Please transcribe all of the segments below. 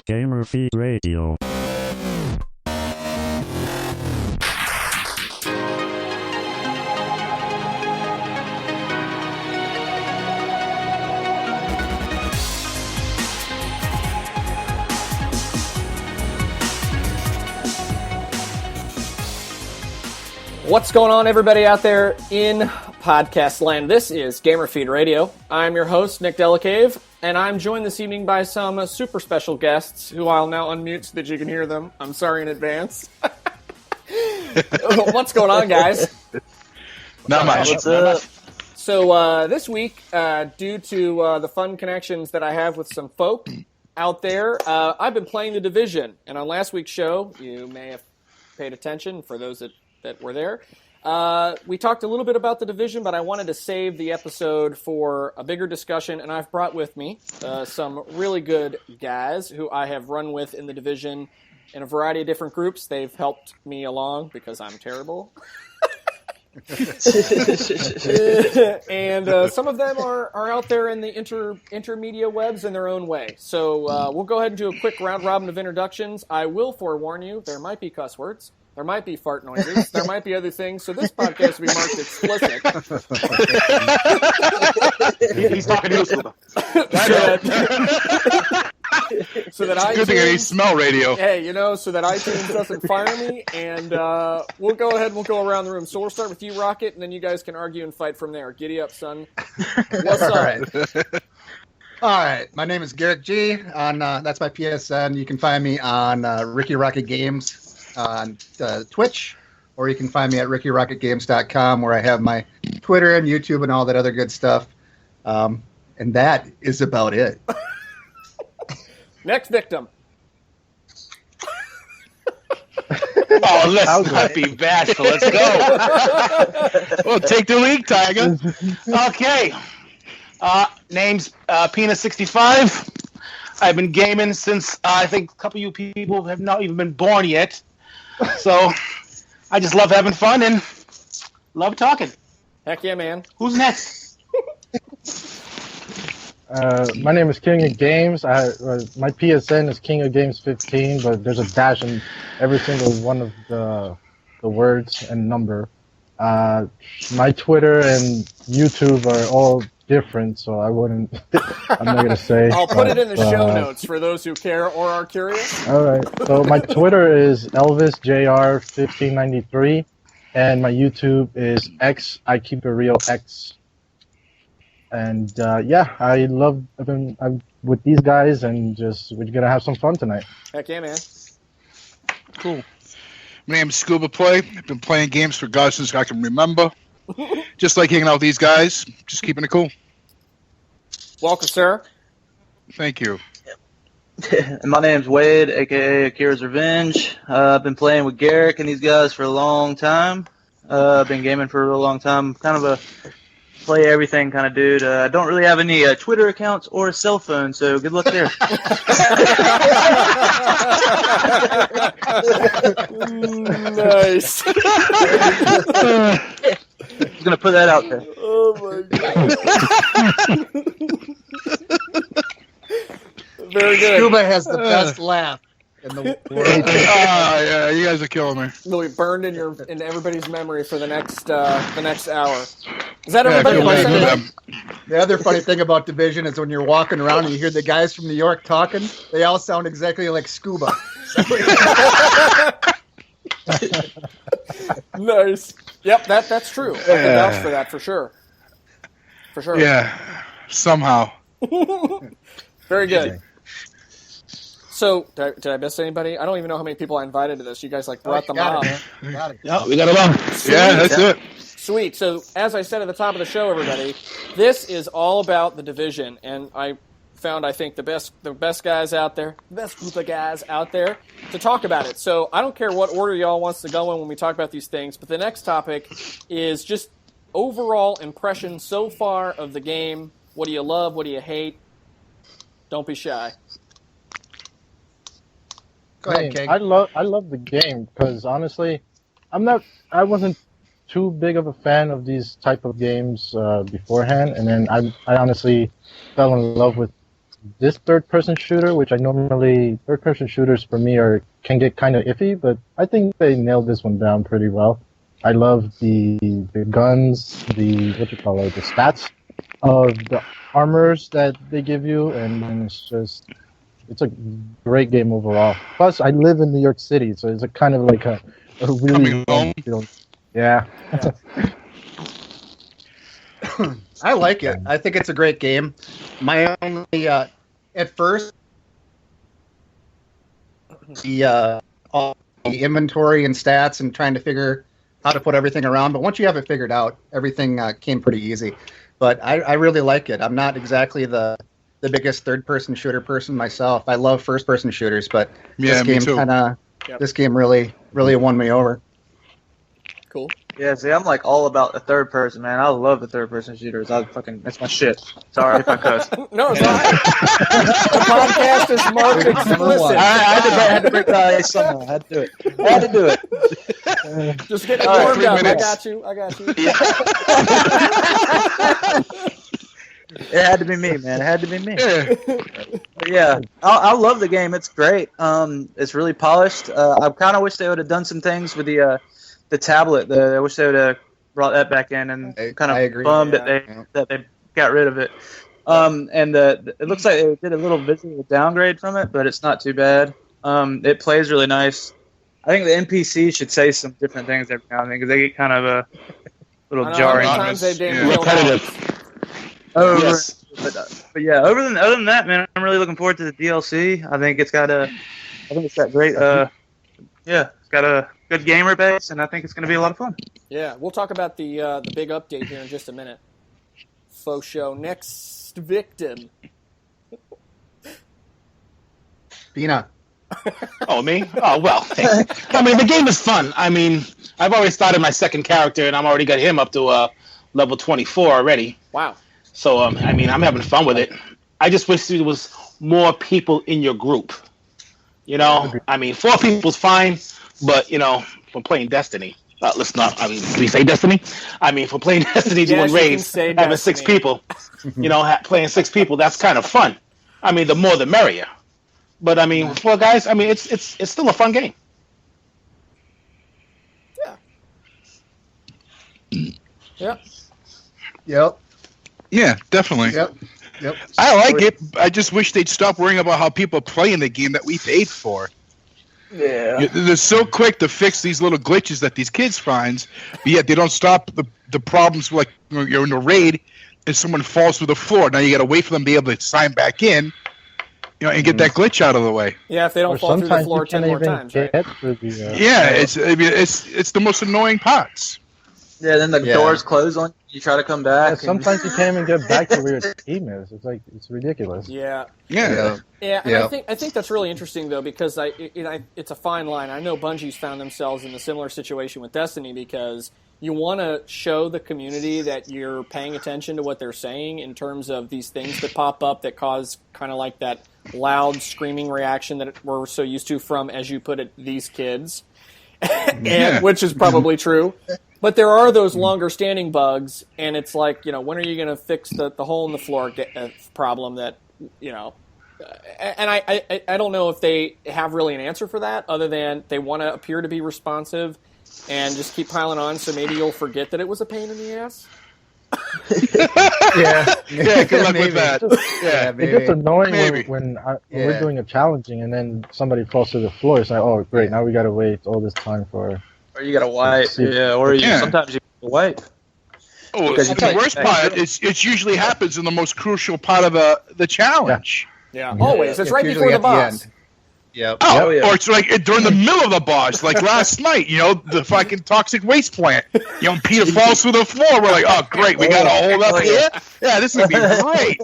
Gamer Feed Radio. What's going on, everybody out there in podcast land? This is Gamer Feed Radio. I'm your host, Nick Delacave, and I'm joined this evening by some super special guests who I'll now unmute so that you can hear them. I'm sorry in advance. What's going on, guys? Not much. What's up? So this week, due to the fun connections that I have with some folk out there, I've been playing The Division. And on last week's show, you may have paid attention, for those that were there. We talked a little bit about The Division, but I wanted to save the episode for a bigger discussion, and I've brought with me some really good guys who I have run with in The Division in a variety of different groups. They've helped me along because I'm terrible. And some of them are out there in the intermedia webs in their own way. So we'll go ahead and do a quick round robin of introductions. I will forewarn you, there might be cuss words. There might be fart noises. There might be other things. So this podcast will be marked explicit. He's talking to you. So that Good thing I smell radio. Hey, so that iTunes doesn't fire me. And we'll go ahead and we'll go around the room. So we'll start with you, Rocket, and then you guys can argue and fight from there. Giddy up, son. What's up? All right. My name is Garrett G. That's my PSN. You can find me on Ricky Rocket Games on Twitch, or you can find me at rickyrocketgames.com, where I have my Twitter and YouTube and all that other good stuff. And that is about it. Next victim. Oh, let's not be bashful. Let's go. Well, take the lead, Tiger. Okay. Name's Penis65. I've been gaming since I think a couple of you people have not even been born yet. So I just love having fun and love talking. Heck yeah, man. Who's next? My name is King of Games. My PSN is King of Games 15, but there's a dash in every single one of the words and number. My Twitter and YouTube are all different, so I'm not going to say. I'll put it in the show notes for those who care or are curious. All right. So my Twitter is ElvisJR1593, and my YouTube is X I Keep It Real X. And I love I'm with these guys, and we're gonna have some fun tonight. Heck yeah, man! Cool. My name's Scuba Play. I've been playing games for God since I can remember. Just like hanging out with these guys, just keeping it cool. Welcome, sir. Thank you. My name's Wade, a.k.a. Akira's Revenge. I've been playing with Garrick and these guys for a long time. I've been gaming for a real long time. Kind of a play everything kind of dude. I don't really have any Twitter accounts or a cell phone, so good luck there. Nice. Just gonna put that out there. Oh my god. Very good. Scuba has the best laugh in the world. Yeah, you guys are killing me. It'll be burned in everybody's memory for the next hour. Is that everybody? The other funny thing about Division is when you're walking around and you hear the guys from New York talking, they all sound exactly like Scuba. Nice. Yep, that's true. I can vouch for that for sure. For sure. Yeah, somehow. Very good. So, did I miss anybody? I don't even know how many people I invited to this. You guys brought them up. Yeah, we got it on. Yeah, that's it. Sweet. So, as I said at the top of the show, everybody, this is all about The Division, and I found, I think, the best guys out there, the best group of guys out there to talk about it. So, I don't care what order y'all wants to go in when we talk about these things, but the next topic is just overall impression so far of the game. What do you love? What do you hate? Don't be shy. Go ahead, King. I love the game because honestly, I wasn't too big of a fan of these type of games beforehand, and then I honestly fell in love with this third-person shooter, which I normally third-person shooters for me can get kind of iffy, but I think they nailed this one down pretty well. I love the guns, the stats of the armors that they give you, and then it's a great game overall. Plus, I live in New York City, so it's a kind of like a really home. Yeah. I like it. I think it's a great game. My only at first all the inventory and stats and trying to figure how to put everything around, but once you have it figured out, everything came pretty easy. But I really like it. I'm not exactly the biggest third-person shooter person myself. I love first-person shooters, but this game really won me over. Cool. Yeah, see, I'm like all about the third person, man. I love the third person shooters. That's my shit. Sorry if I cuss. No, it's all right. The podcast is marked explicit. I had to break the ice somehow. I had to do it. Just get it warmed up. I got you. It had to be me, man. It had to be me. But yeah, I love the game. It's great. It's really polished. I kind of wish they would have done some things with the tablet. I wish they would have brought that back in, and kind of bummed that they got rid of it. And it looks like they did a little visual downgrade from it, but it's not too bad. It plays really nice. I think the NPC should say some different things every now and then because they get kind of a little jarring. Repetitive. Yes. But yeah, other than that, man, I'm really looking forward to the DLC. I think it's got great. It's got a good gamer base, and I think it's going to be a lot of fun. Yeah, we'll talk about the big update here in just a minute. Faux show. Next victim. Pina. Oh, me? Oh, well. I mean, the game is fun. I mean, I've already started my second character, and I've already got him up to level 24 already. Wow. So, I mean, I'm having fun with it. I just wish there was more people in your group. You know? I mean, 4 people's fine, but, you know, from playing Destiny. Let's not, I mean, do we say Destiny? I mean, for playing Destiny, doing raids, having 6 people, you know, playing 6 people, that's kind of fun. I mean, the more the merrier. But, I mean, 4 guys, I mean, it's still a fun game. Yeah. Yep. Yeah, definitely. Yep. I like it. I just wish they'd stop worrying about how people play in the game that we paid for. Yeah. They're so quick to fix these little glitches that these kids find, but yet they don't stop the problems like you're in a raid and someone falls through the floor. Now you got to wait for them to be able to sign back in, you know, and get that glitch out of the way. Yeah, if they don't fall through the floor 10 more times, right? Yeah, it's the most annoying parts. Yeah, then the doors close on you. You try to come back. Yeah, sometimes you can't even get back to where your team is. It's ridiculous. Yeah. Yeah. And I think that's really interesting though because it's a fine line. I know Bungie's found themselves in a similar situation with Destiny because you want to show the community that you're paying attention to what they're saying in terms of these things that pop up that cause kind of like that loud screaming reaction that we're so used to from, as you put it, these kids, which is probably true. But there are those longer-standing bugs, and it's like, you know, when are you going to fix the hole in the floor problem that, you know, and I don't know if they have really an answer for that other than they want to appear to be responsive and just keep piling on so maybe you'll forget that it was a pain in the ass. Yeah, good luck with that. Yeah, it gets annoying when we're doing a challenging and then somebody falls to the floor. It's like, oh, great, now we got to wait all this time for... Or you got to wipe, sometimes you wipe. Oh, the worst part is it usually happens in the most crucial part of the challenge. Yeah, always. It's right before the boss. Yep. Oh, or it's like during the middle of the boss, like last night, you know, the fucking toxic waste plant. You know, Peter falls through the floor. We're like, oh, great, we got a hold up here. Yeah, this would be great.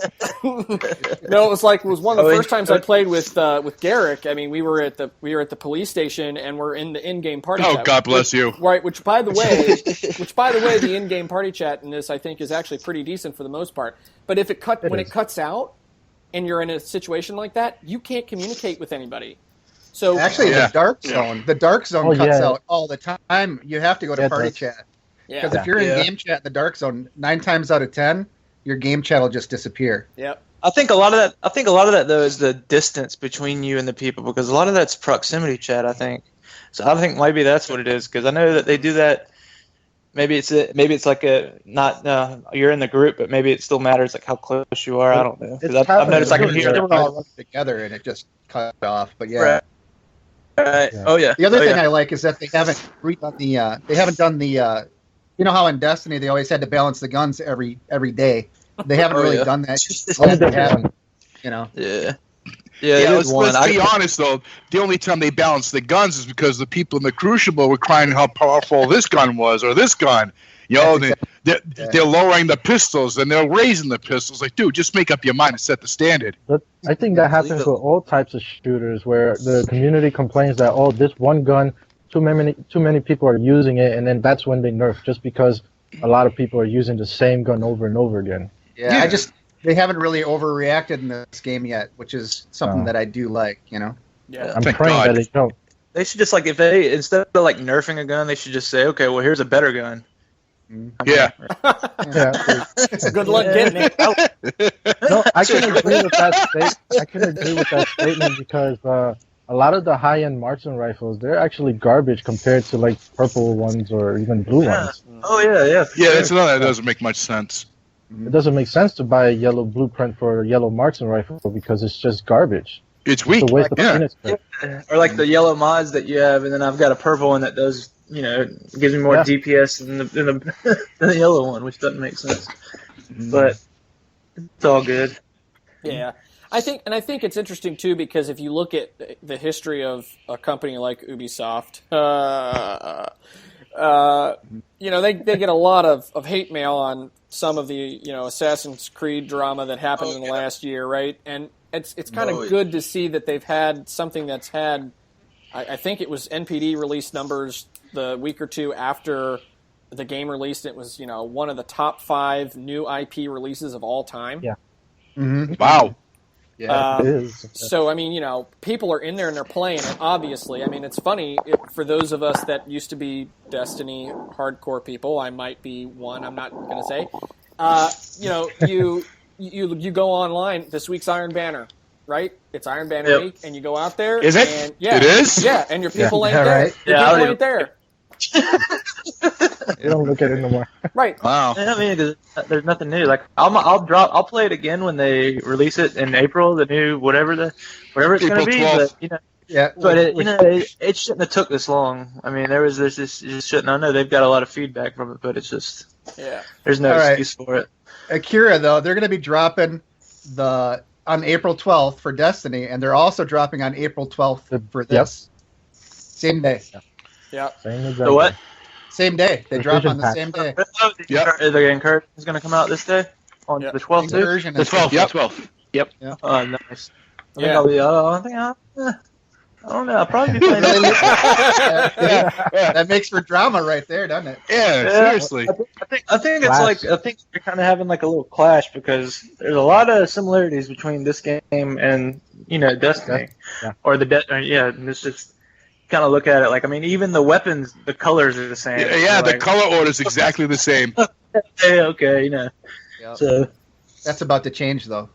No, it was one of the first times I played with Garrick. I mean, we were at the police station and we're in the in-game party chat. Oh, God bless you. Right, which by the way, the in-game party chat in this I think is actually pretty decent for the most part. But if it cuts out, and you're in a situation like that, you can't communicate with anybody. So actually, the dark zone cuts out all the time. You have to go to party chat. Yeah. Because if you're in game chat in the dark zone, 9 times out of 10, your game chat will just disappear. Yep. I think a lot of that though is the distance between you and the people, because a lot of that's proximity chat, I think. So I think maybe that's what it is, because I know that they do that. Maybe it's like a not you're in the group, but maybe it still matters like how close you are. I don't know. Because I've noticed I can hear them all running together and it just cut off. But yeah. Right. Yeah. Oh yeah. The other thing I like is that they haven't done the you know how in Destiny they always had to balance the guns every day. They haven't really done that. They haven't, you know. Yeah. Yeah, let's be honest though. The only time they balanced the guns is because the people in the Crucible were crying how powerful this gun was or this gun. You know, they're lowering the pistols and they're raising the pistols. Like, dude, just make up your mind and set the standard. But I think that happens with all types of shooters, where the community complains that this one gun, too many people are using it, and then that's when they nerf, just because a lot of people are using the same gun over and over again. Yeah. They haven't really overreacted in this game yet, which is something that I do like, you know? Yeah. I'm praying that they don't. They should just, like, if they, instead of, like, nerfing a gun, they should just say, okay, well, here's a better gun. Yeah. Good luck getting it. No, I can agree with that statement because a lot of the high-end marksman rifles, they're actually garbage compared to, like, purple ones or even blue ones. Oh, yeah. Yeah, that's another that doesn't make much sense. It doesn't make sense to buy a yellow blueprint for a yellow marksman rifle because it's just garbage. It's weak. It's a waste of peanuts. Or like the yellow mods that you have, and then I've got a purple one that does, gives me more DPS than the yellow one, which doesn't make sense. But it's all good. Yeah. I think it's interesting too, because if you look at the history of a company like Ubisoft, they get a lot of hate mail on some of the Assassin's Creed drama that happened in the last year, right? And it's kind of good to see that they've had something that's had, I think it was NPD released numbers the week or two after the game released. It was one of the top 5 new IP releases of all time. Yeah. Mm-hmm. Wow. Yeah, it is. So, I mean, people are in there and they're playing it, obviously. I mean, it's funny, for those of us that used to be Destiny hardcore people, I might be one, I'm not going to say. You go online, this week's Iron Banner, right? It's Iron Banner week, and you go out there. Is it? And, It is? Yeah, and your people ain't Yeah, there. right. Your people ain't there. You don't look at it no more. Right. Wow. I mean, there's nothing new. Like I'll play it again when they release it in April, the new whatever it's going to April be. 12th. But it shouldn't have took this long. I mean, there was this just shouldn't. I know they've got a lot of feedback from it, but it's just there's no excuse for it. Akira, though, they're going to be dropping on April 12th for Destiny, and they're also dropping on April 12th for this. Same day. Yeah. Same exact The what? Same day. They drop on the pack. same day. The Incursion is going to come out this day on the 12th too. Incursion The is- 12th. Yep. 12th. Yep. Oh, nice. I Yeah. don't know. I'll probably be playing it. That makes for drama right there, doesn't it? Yeah, seriously. I think you're kind of having like a little clash, because there's a lot of similarities between this game and Destiny, or and it's just kind of look at it like, I mean, even the weapons, the colors are the same. Yeah, the color order is exactly the same. Okay. Yep. So That's about to change, though.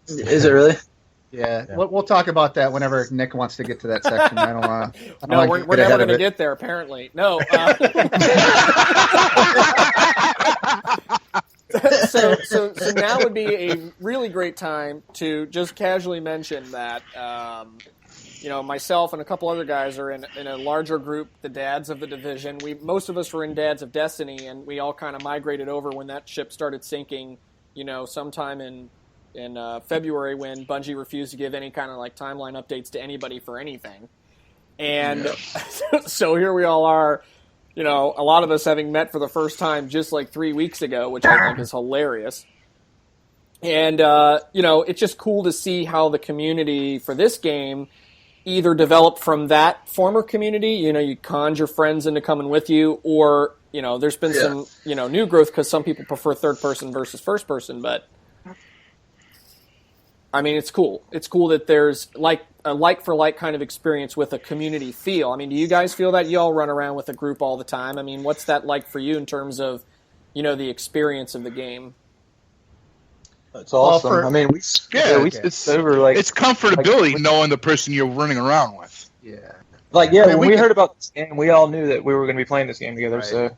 is it really? Yeah. We'll talk about that whenever Nick wants to get to that section. I don't want to. No, we're never going to get there, apparently. No. So now would be a really great time to just casually mention that, myself and a couple other guys are in a larger group, the Dads of the Division. Most of us were in Dads of Destiny, and we all kind of migrated over when that ship started sinking, sometime in February, when Bungie refused to give any kind of like timeline updates to anybody for anything. And so here we all are, a lot of us having met for the first time just like 3 weeks ago, which I think is hilarious. And, it's just cool to see how the community for this game either developed from that former community, you conned your friends into coming with you, or, there's been some, new growth because some people prefer third person versus first person, but I mean, it's cool. It's cool that there's, like a like-for-like kind of experience with a community feel. I mean, do you guys feel that? You all run around with a group all the time. I mean, what's that like for you in terms of, the experience of the game? It's awesome. Well, I mean, it's comfortability knowing the person you're running around with. Yeah. When we heard about this game, we all knew that we were going to be playing this game together. Right. So,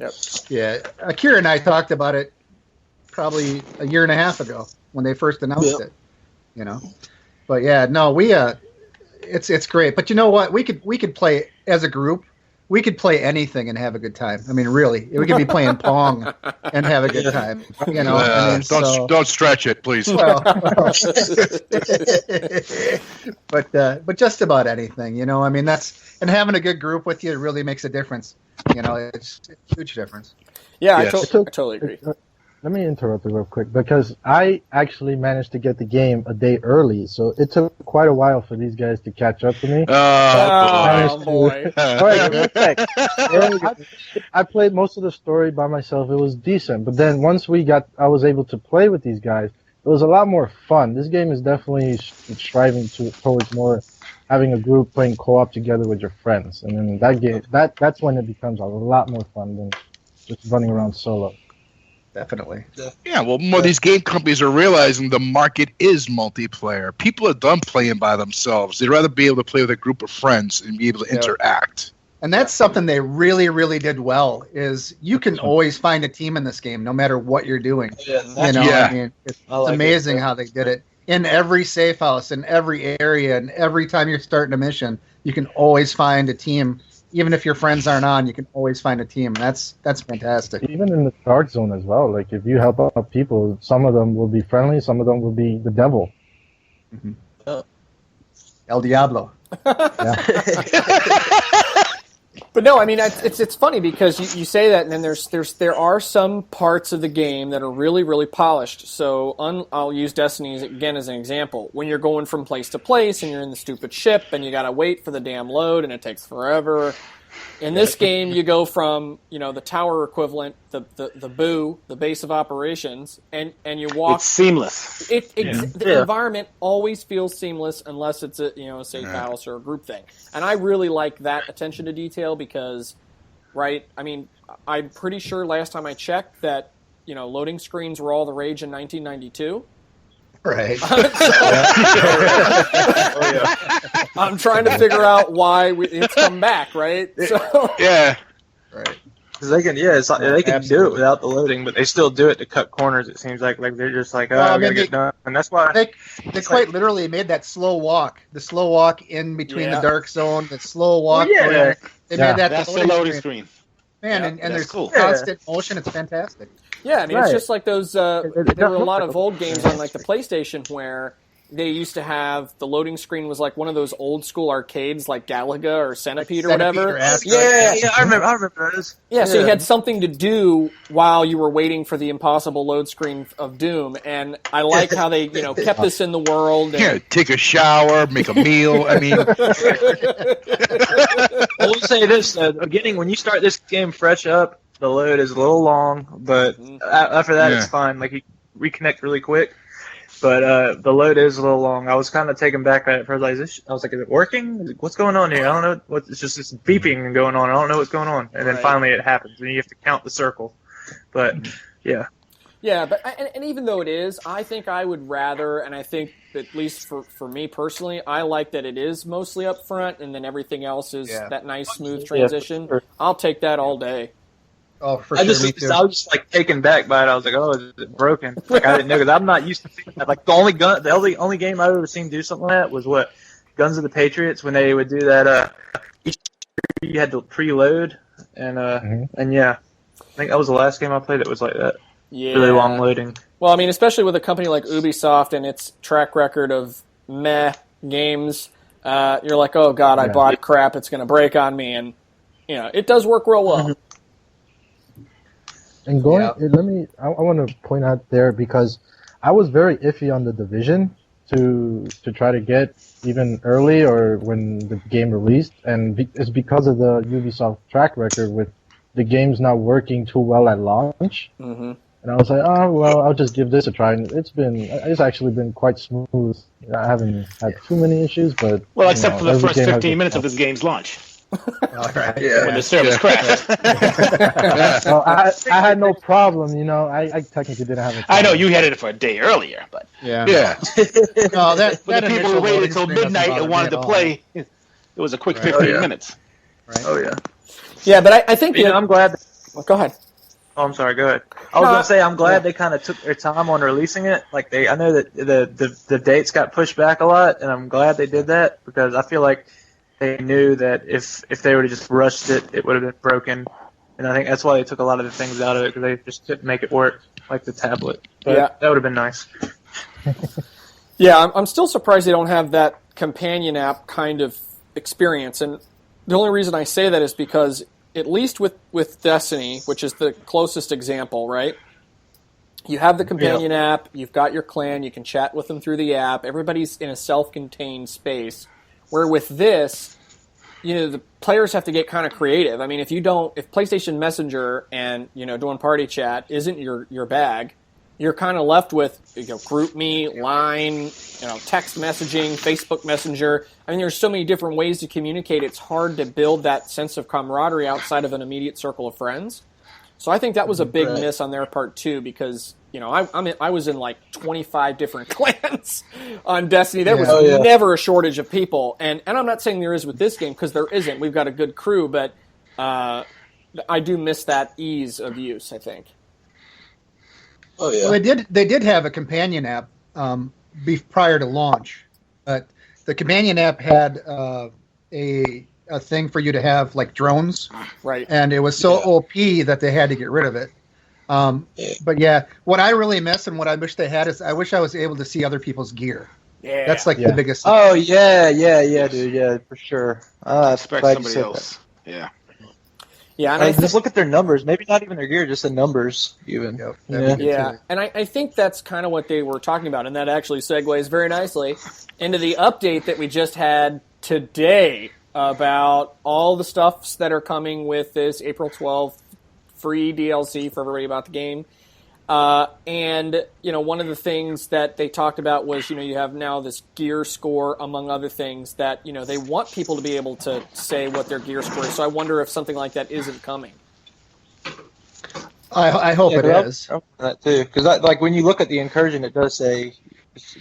yep. Yeah, Akira and I talked about it probably a year and a half ago when they first announced it. But yeah, no, it's great. But you know what? We could play as a group. We could play anything and have a good time. I mean, really, we could be playing Pong and have a good time. Don't stretch it, please. Well, but just about anything. I mean, and having a good group with you really makes a difference. It's a huge difference. Yeah, yes. I totally agree. Let me interrupt you real quick because I actually managed to get the game a day early, so it took quite a while for these guys to catch up to me. Oh, boy. I played most of the story by myself. It was decent, but then once I was able to play with these guys, it was a lot more fun. This game is definitely striving towards more having a group playing co-op together with your friends, and then that's when it becomes a lot more fun than just running around solo. Definitely. Yeah, well, more of these game companies are realizing the market is multiplayer. People are done playing by themselves. They'd rather be able to play with a group of friends and be able to interact. And that's something they really, really did well, is you can always find a team in this game, no matter what you're doing. I mean, it's amazing how they did it. In every safe house, in every area, and every time you're starting a mission, you can always find a team. Even if your friends aren't on, you can always find a team. That's fantastic. Even in the dark zone as well. Like, if you help out people, some of them will be friendly, some of them will be the devil. Mm-hmm. El Diablo. But no, I mean, it's funny because you say that, and then there are some parts of the game that are really, really polished. So I'll use Destiny again as an example. When you're going from place to place, and you're in the stupid ship, and you gotta wait for the damn load, and it takes forever. In this game, you go from the tower equivalent, the boo, the base of operations, and you walk. It's seamless. The environment always feels seamless unless it's a safe house or a group thing, and I really like that attention to detail because, right? I mean, I'm pretty sure last time I checked that loading screens were all the rage in 1992. Right. I'm trying to figure out why it's come back, right? So, yeah. Right. Because they can, they can do it without the loading, but they still do it to cut corners. It seems like they're just like, I gotta get done, and that's why they quite literally made that slow walk, the slow walk in between the dark zone, the slow walk. They made that's the loading screen. Man, and there's constant motion. It's fantastic. Yeah, I mean, it's just like those. There were a lot of old games on like the PlayStation where they used to have the loading screen was like one of those old school arcades, like Galaga or Centipede or whatever. I remember those. Yeah, so you had something to do while you were waiting for the impossible load screen of Doom, and I like how they kept this in the world. And, take a shower, make a meal. I mean, I will say this: the beginning when you start this game fresh up, the load is a little long, but after that it's fine. Like you reconnect really quick. But the load is a little long. I was kind of taken back by it first. I was like, is it working? What's going on here? I don't know. It's just this beeping going on. I don't know what's going on. And then finally it happens, and you have to count the circle. But, yeah. Yeah, but and even though it is, I think I would rather, and I think at least for me personally, I like that it is mostly up front, and then everything else is that nice, smooth transition. Yeah, sure. I'll take that all day. Oh, for I sure. was just like taken back by it. I was like, "Oh, is it broken?" Like I didn't know because I'm not used to seeing that. Like the only game I've ever seen do something like that was Guns of the Patriots when they would do that. You had to preload and I think that was the last game I played that was like that. Yeah. Really long loading. Well, I mean, especially with a company like Ubisoft and its track record of meh games, you're like, "Oh God, I bought crap. It's going to break on me," and it does work real well. And I want to point out there because I was very iffy on the Division to try to get even early or when the game released, and it's because of the Ubisoft track record with the games not working too well at launch. Mm-hmm. And I was like, oh well, I'll just give this a try, and it's actually been quite smooth I haven't had too many issues, but Well, except for the every first game has 15 its minutes of faults. this game's launch All right. when the service crashed. Well, I had no problem, I technically didn't have a problem. I know you had it for a day earlier, but Yeah. No, that when the people initial who waited loading until screen doesn't midnight bother and me wanted at to all. play, it was a quick Right. 15 Oh, yeah. minutes. Right. Oh yeah. Yeah, but I think I'm glad. Go ahead. Oh, I'm sorry. Go ahead. I was No, gonna say I'm glad yeah. they kind of took their time on releasing it. Like I know that the dates got pushed back a lot, and I'm glad they did that because I feel like they knew that if they would have just rushed it, it would have been broken. And I think that's why they took a lot of the things out of it because they just couldn't make it work, like the tablet. But Yeah. that would have been nice. Yeah, I'm still surprised they don't have that companion app kind of experience. And the only reason I say that is because, at least with Destiny, which is the closest example, right? You have the companion app, you've got your clan, you can chat with them through the app, everybody's in a self-contained space. Where with this, the players have to get kind of creative. I mean, if PlayStation Messenger and, doing party chat isn't your bag, you're kind of left with GroupMe, Line, text messaging, Facebook Messenger. I mean, there's so many different ways to communicate. It's hard to build that sense of camaraderie outside of an immediate circle of friends. So I think that was a big miss on their part too, because I was in like 25 different clans on Destiny. There was never a shortage of people, and I'm not saying there is with this game because there isn't. We've got a good crew, but I do miss that ease of use, I think. Oh yeah. Well, they did have a companion app prior to launch, but the companion app had a thing for you to have like drones, right? And it was so OP that they had to get rid of it. But yeah, what I really miss and what I wish they had is I wish I was able to see other people's gear. Yeah, that's like the biggest thing. Oh yeah, dude, yeah, for sure. Expect somebody else. Yeah. Yeah, and just look at their numbers. Maybe not even their gear, just the numbers, even. Yeah, and I think that's kind of what they were talking about, and that actually segues very nicely into the update that we just had today about all the stuffs that are coming with this April 12th free DLC for everybody about the game. And, one of the things that they talked about was, you have now this gear score, among other things, that, they want people to be able to say what their gear score is. So I wonder if something like that isn't coming. I hope it is. That too, because like when you look at the incursion, it does say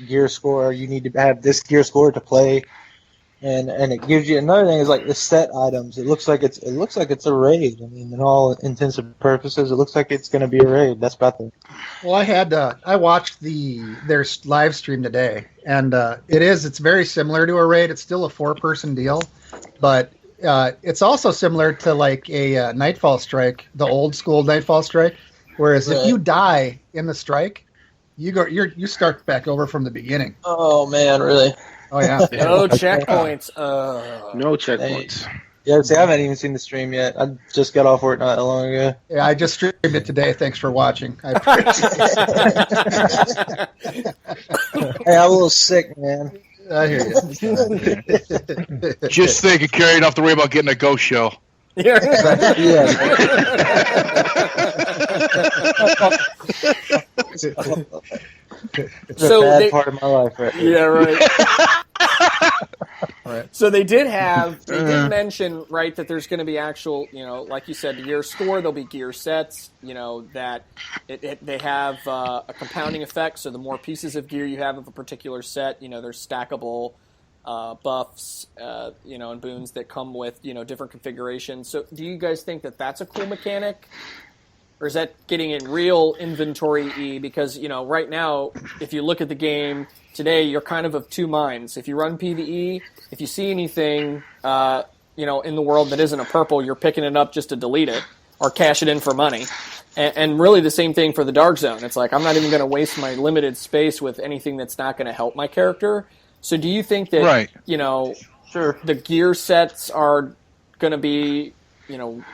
gear score. You need to have this gear score to play, and it gives you another thing is like the set items. It looks like it's a raid. I mean, in all intents and purposes, it looks like it's going to be a raid. That's about the. Well, I watched their live stream today, and it's very similar to a raid. It's still a 4-person deal, but it's also similar to like a Nightfall Strike, the old school Nightfall Strike. Whereas if you die in the strike, you start back over from the beginning. Oh man, really? Oh yeah. No checkpoints. No checkpoints. Yeah, see, I haven't even seen the stream yet. I just got off work not long ago. Yeah, I just streamed it today. Thanks for watching. I appreciate it. Hey, I'm a little sick, man. I hear you. Just think, Kerry, you don't have to worry about getting a ghost show. Yeah. It's a bad part of my life right now. Yeah, right. Right. So they did mention, right, that there's going to be actual, like you said, gear score. There'll be gear sets, that they have a compounding effect. So the more pieces of gear you have of a particular set, there's stackable buffs, and boons that come with, different configurations. So do you guys think that that's a cool mechanic? Or is that getting in real inventory-y? Because, right now, if you look at the game today, you're kind of two minds. If you run PvE, if you see anything, in the world that isn't a purple, you're picking it up just to delete it or cash it in for money. And really the same thing for the Dark Zone. It's like, I'm not even going to waste my limited space with anything that's not going to help my character. So do you think that, Sure. the gear sets are going to be...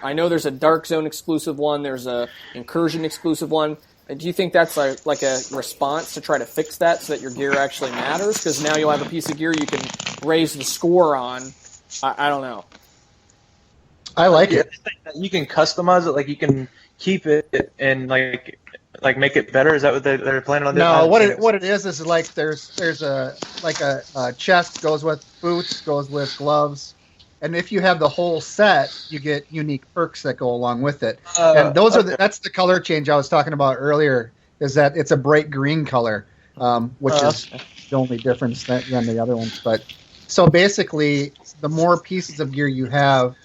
I know there's a Dark Zone exclusive one, there's a Incursion exclusive one. Do you think that's like a response to try to fix that so that your gear actually matters? Because now you'll have a piece of gear you can raise the score on. I don't know. I like it. You can customize it, like you can keep it and like like make it better? Is that what they're planning on doing? No, what it is like there's a chest goes with boots, goes with gloves, and if you have the whole set, you get unique perks that go along with it. And those are that's the color change I was talking about earlier. Is that it's a bright green color, which is the only difference than the other ones. But so basically, the more pieces of gear you have,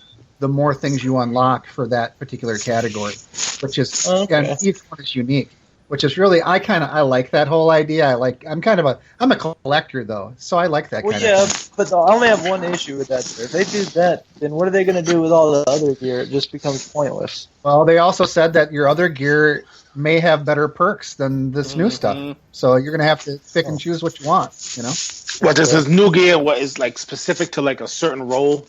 the more things you unlock for that particular category, which is and each one is unique. Which is really I like that whole idea. I'm a collector though, so I like that kind of thing. But I only have one issue with that. If they do that, then what are they going to do with all the other gear? It just becomes pointless. Well, they also said that your other gear may have better perks than this new stuff, so you're going to have to pick and choose what you want. You know, What does this new gear? What is like specific to like a certain role?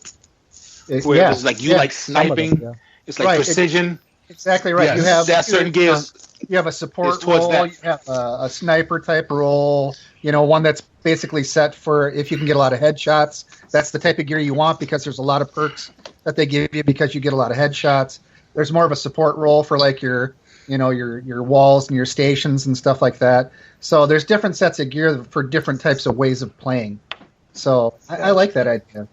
Where it's like you like sniping. It's like precision. Exactly right. Yes. You have That certain gears. You have a support role. You have a sniper type role. You know, one that's basically set for if you can get a lot of headshots. That's the type of gear you want because there's a lot of perks that they give you because you get a lot of headshots. There's more of a support role for like your walls and your stations and stuff like that. So there's different sets of gear for different types of ways of playing. So I like that idea.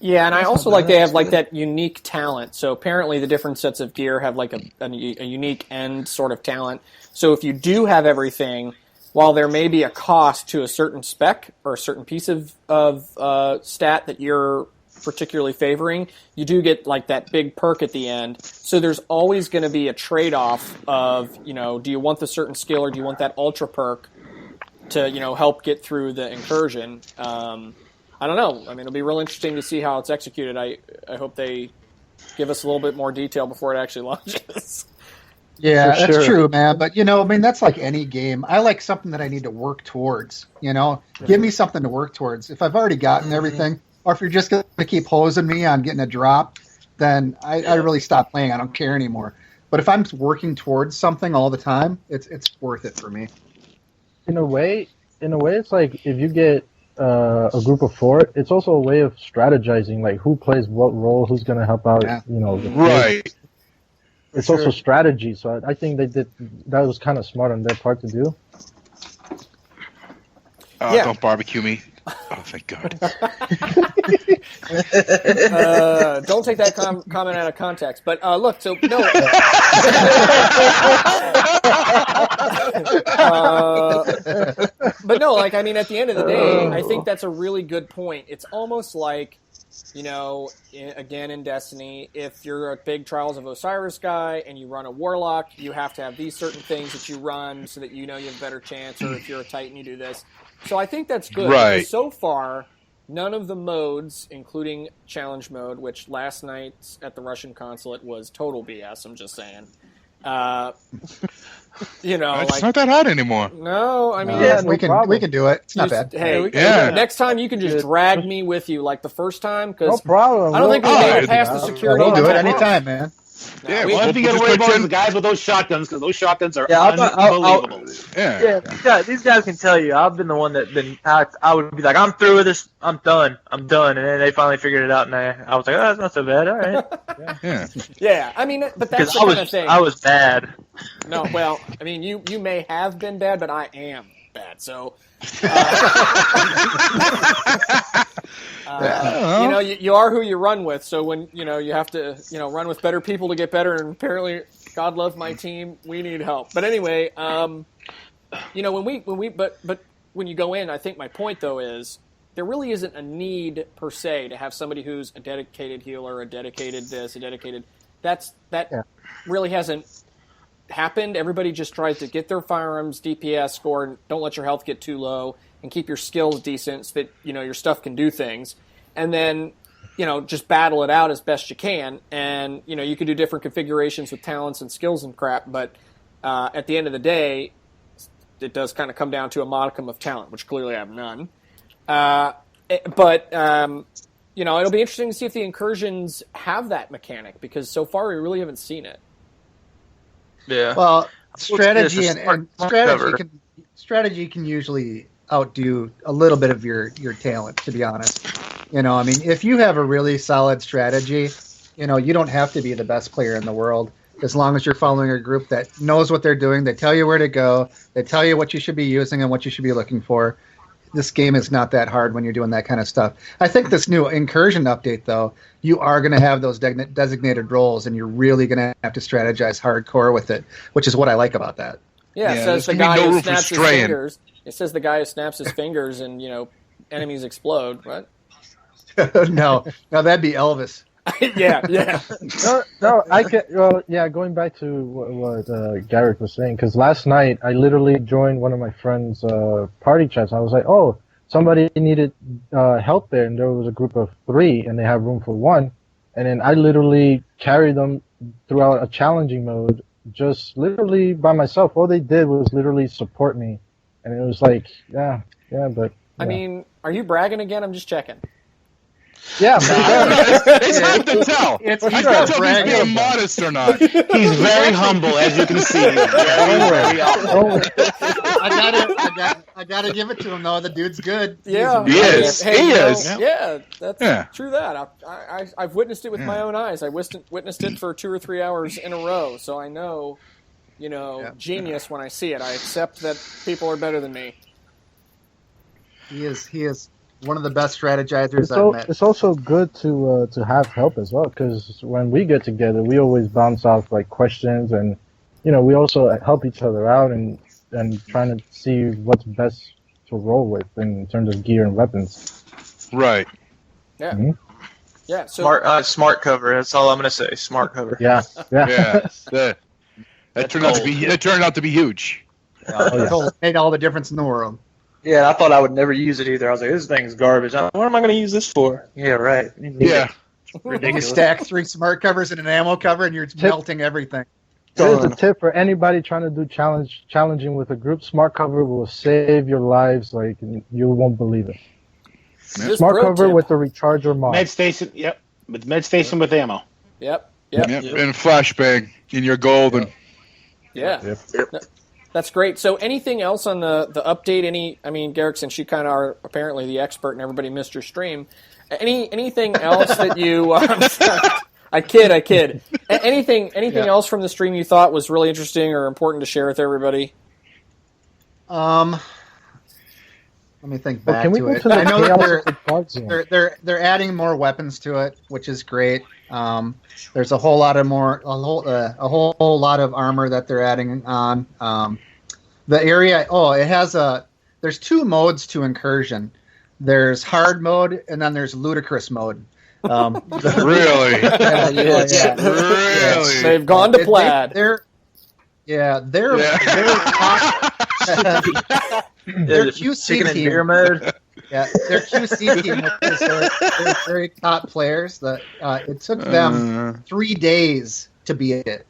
Yeah, and I also like they have like that unique talent. So apparently the different sets of gear have like a unique end sort of talent. So if you do have everything, while there may be a cost to a certain spec or a certain piece of stat that you're particularly favoring, you do get like that big perk at the end. So there's always going to be a trade-off of, do you want the certain skill or do you want that ultra perk to, help get through the incursion? I don't know. I mean, it'll be real interesting to see how it's executed. I hope they give us a little bit more detail before it actually launches. Yeah, that's true, man. But, that's like any game. I like something that I need to work towards, Give me something to work towards. If I've already gotten everything, or if you're just going to keep hosing me on getting a drop, then I really stop playing. I don't care anymore. But if I'm working towards something all the time, it's worth it for me. In a way, it's like if you get a group of 4, it's also a way of strategizing, like who plays what role, who's going to help out, Right. It's also strategy, so I think that was kind of smart on their part to do. Don't barbecue me. Oh, thank God. Don't take that comment out of context. But look, so no. But no, like, I mean, at the end of the day, I think that's a really good point. It's almost like, again in Destiny, if you're a big Trials of Osiris guy and you run a Warlock, you have to have these certain things that you run so that you have a better chance, or if you're a Titan, you do this. So I think that's good. Right. Because so far, none of the modes, including challenge mode, which last night at the Russian consulate was total BS, I'm just saying. It's not that hard anymore. No, I mean, we can do it. It's not bad. Hey, next time you can just drag me with you, like the first time, because no problem. I don't think we made it past the security. We'll do it anytime, man. Yeah, we have to get away from the guys with those shotguns, because those shotguns are unbelievable. These guys can tell you. I've been the one I would be like, I'm through with this. I'm done. And then they finally figured it out, and I was like, oh, that's not so bad. All right. Yeah. I mean, but that's the kind of thing. I was bad. No, well, I mean, you may have been bad, but I am bad. So, you are who you run with. So when you have to run with better people to get better, and apparently, God love my team, we need help. But anyway, when you go in, I think my point though is there really isn't a need per se to have somebody who's a dedicated healer, a dedicated this, a dedicated that really hasn't happened. Everybody just tries to get their firearms DPS score and don't let your health get too low and keep your skills decent so that your stuff can do things, and then just battle it out as best you can. And you can do different configurations with talents and skills and crap, but at the end of the day, it does kind of come down to a modicum of talent, which clearly I have none. But it'll be interesting to see if the incursions have that mechanic, because so far we really haven't seen it. Yeah. Well, strategy can usually outdo a little bit of your talent, to be honest. I mean, if you have a really solid strategy, you don't have to be the best player in the world. as long as you're following a group that knows what they're doing. They tell you where to go. They tell you what you should be using and what you should be looking for. This game is not that hard when you're doing that kind of stuff. I think this new incursion update, though, you are going to have those designated roles, and you're really going to have to strategize hardcore with it, which is what I like about that. Yeah, it says the guy who snaps his fingers. It says the guy who snaps his fingers and, enemies explode, right? No, that'd be Elvis. yeah. No, I get. Well, yeah. Going back to what Garrick was saying, because last night I literally joined one of my friends' party chats. I was like, "Oh, somebody needed help there," and there was a group of 3, and they have room for 1, and then I literally carried them throughout a challenging mode, just literally by myself. All they did was literally support me, and it was like, yeah, but. I mean, are you bragging again? I'm just checking. Yeah, it's hard to tell. I can't tell if he's being modest or not. He's very humble, as you can see. I gotta give it to him though. The dude's good. Yeah, he is. He is. Yeah, that's true. That I've witnessed it with my own eyes. I witnessed it for 2 or 3 hours in a row. So I know, genius when I see it. I accept that people are better than me. He is one of the best strategizers I've met. It's also good to have help as well, because when we get together, we always bounce off like questions, and we also help each other out and trying to see what's best to roll with in terms of gear and weapons. Right. Yeah. Mm-hmm. Yeah. So smart cover. That's all I'm gonna say. Smart cover. Yeah. That turned out to be huge. It made all the difference in the world. Yeah, I thought I would never use it either. I was like, this thing's garbage. What am I going to use this for? Yeah, right. Yeah. You stack 3 smart covers and an ammo cover, and you're melting everything. Here's a tip for anybody trying to do challenging with a group. Smart cover will save your lives like you won't believe it. Smart cover with the recharger mod. Med station, yep. With med station with ammo. Yep. And flashbang in your golden. Yeah. Yep. That's great. So anything else on the update? Garrick, since you kind of are apparently the expert and everybody missed your stream, anything else that you... I kid. Anything else from the stream you thought was really interesting or important to share with everybody? Let me think back to it. I know that they're adding more weapons to it, which is great. There's a whole lot of armor that they're adding on. The area. It has there's 2 modes to incursion. There's hard mode, and then there's ludicrous mode. Really? Really? They've gone to plaid. They're QC team. Beer mode. Yeah, their QC team is they're very top players. It took them 3 days to beat it.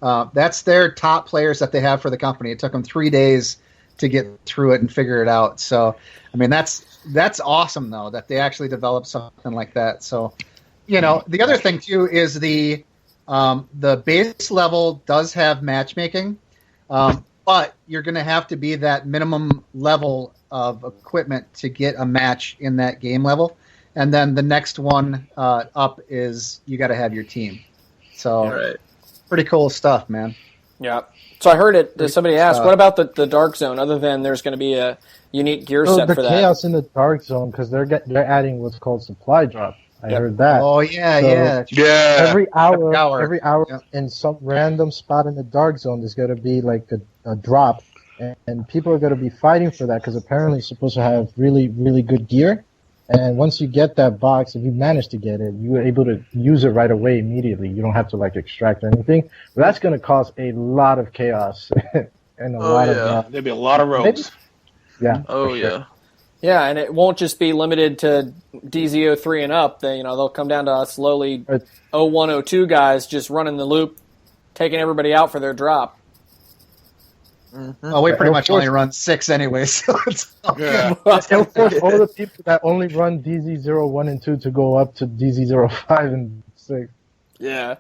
That's their top players that they have for the company. It took them 3 days to get through it and figure it out. So, that's awesome though that they actually developed something like that. So, the other thing too is the base level does have matchmaking, but you're going to have to be that minimum level of equipment to get a match in that game level, and then the next one up is you got to have your team. So, pretty cool stuff, man. Yeah. So I heard it. Somebody asked, "What about the Dark Zone? Other than there's going to be a unique gear set for that." The chaos in the Dark Zone because they're adding what's called supply drop. I heard that. Oh yeah. Every hour, in some random spot in the Dark Zone, there's going to be like a drop, and people are going to be fighting for that because apparently it's supposed to have really, really good gear. And once you get that box, if you manage to get it, you're able to use it right away immediately. You don't have to extract anything. But that's going to cause a lot of chaos and a lot of. There'll be a lot of rogues. Yeah. Oh yeah. Sure. Yeah, and it won't just be limited to DZ03 and up. They'll come down to us lowly 0102 guys just running the loop, taking everybody out for their drop. Mm-hmm. Well, we pretty much only run 6 anyway, so it's They'll force all the people that only run DZ01 and 2 to go up to DZ05 and 6. Yeah.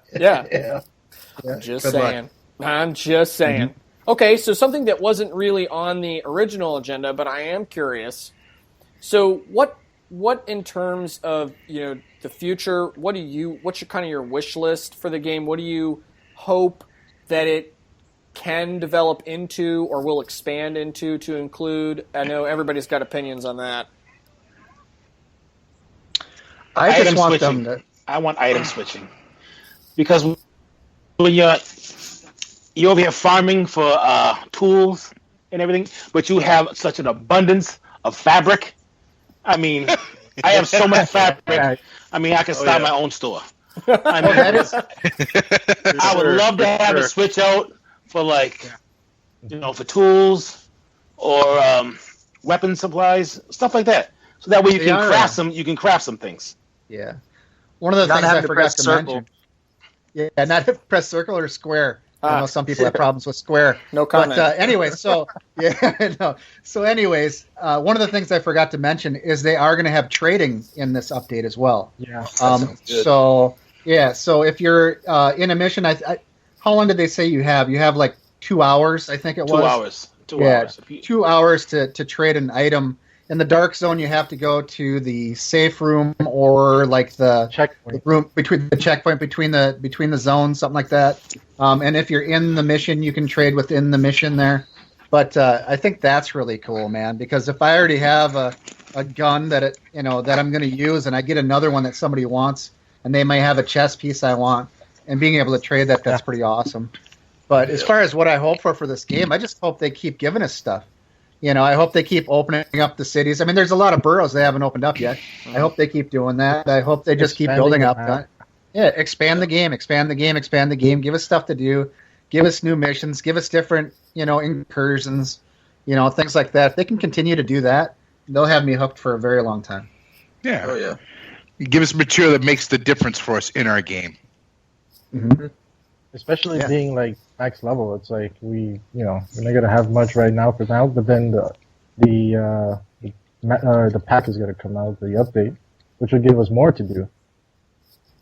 I'm just saying. Mm-hmm. Okay, so something that wasn't really on the original agenda, but I am curious. So what in terms of the future? What's your wish list for the game? What do you hope that it can develop into or will expand into to include? I know everybody's got opinions on that. I just Item want switching. them to. I want item switching because when you're over here farming for tools and everything, but you have such an abundance of fabric. I mean, I have so much fabric. I mean, I can start my own store. I mean, I would love to have a switch out for for tools or weapon supplies, stuff like that, so that way you can craft some. You can craft some things. Yeah. One of the things I forgot to mention. Yeah, not to press circle or square. I know some people have problems with square. No comment. But anyways, so no. So anyways, one of the things I forgot to mention is they are going to have trading in this update as well. Yeah. So if you're in a mission, how long did they say you have? You have like 2 hours, I think it was. 2 hours. 2 hours. 2 hours to trade an item. In the dark zone, you have to go to the safe room or like the room between the checkpoint between the zones, something like that. And if you're in the mission, you can trade within the mission there. But I think that's really cool, man. Because if I already have a gun that that I'm going to use, and I get another one that somebody wants, and they may have a chest piece I want, and being able to trade that's pretty awesome. But as far as what I hope for this game, I just hope they keep giving us stuff. I hope they keep opening up the cities. I mean, there's a lot of boroughs they haven't opened up yet. I hope they keep doing that. I hope they just keep building up. Expand the game. Give us stuff to do. Give us new missions. Give us different, incursions, things like that. If they can continue to do that, they'll have me hooked for a very long time. Yeah. Oh, yeah. Give us material that makes the difference for us in our game. Mm-hmm. Especially being like max level, it's like we're not gonna have much right now for now. But then the pack is gonna come out, the update, which will give us more to do.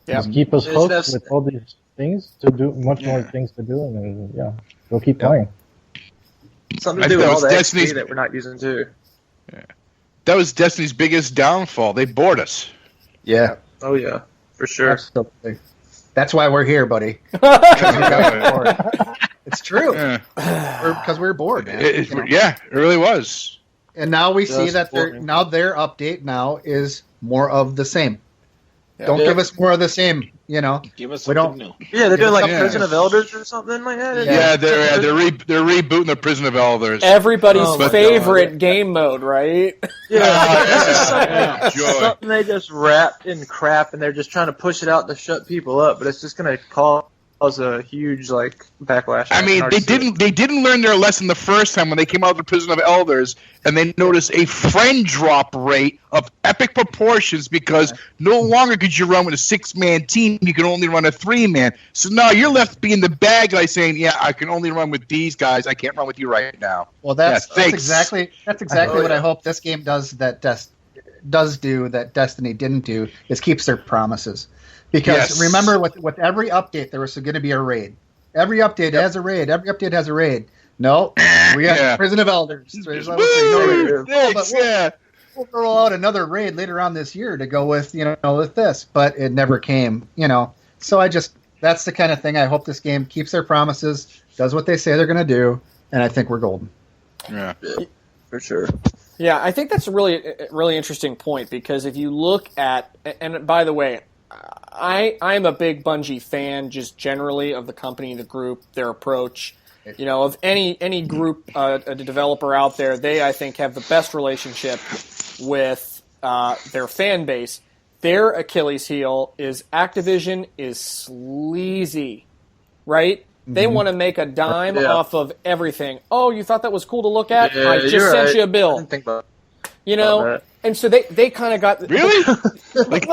Yeah, just keep us hooked with all these things to do, much more things to do, and then we'll keep playing. Something to do with all the XP that we're not using too. Yeah. That was Destiny's biggest downfall. They bored us. Yeah. Oh yeah, for sure. Absolutely. That's why we're here, buddy. It's true. Because we're bored, man. It really was. And now we see that their update now is more of the same. Don't give us more of the same. Give us something new. Yeah, they're doing like Prison of Elders or something like that. Yeah, they're rebooting the Prison of Elders. Everybody's favorite game mode, right? Yeah, something they just wrapped in crap, and they're just trying to push it out to shut people up, but it's just going to cause a huge backlash. I mean, they didn't learn their lesson the first time when they came out of the Prison of Elders, and they noticed a friend drop rate of epic proportions because no longer could you run with a 6-man team; you can only run a 3-man. So now you're left being the bad guy, saying, "Yeah, I can only run with these guys. I can't run with you right now." Well, that's exactly what I hope this game does. That Destiny didn't do is keeps their promises. Because remember, with every update, there was going to be a raid. Every update has a raid. No, we got Prison of Elders. We'll roll out another raid later on this year to go with with this, but it never came. So that's the kind of thing I hope this game keeps their promises, does what they say they're going to do, and I think we're golden. Yeah, for sure. Yeah, I think that's a really interesting point because if you look at, and by the way, I'm a big Bungie fan, just generally of the company, the group, their approach. Of any group, a developer out there, they I think have the best relationship with their fan base. Their Achilles heel is Activision is sleazy, right? They want to make a dime off of everything. Oh, you thought that was cool to look at? Yeah, I just sent you a bill. I didn't think about and so they kind of got really like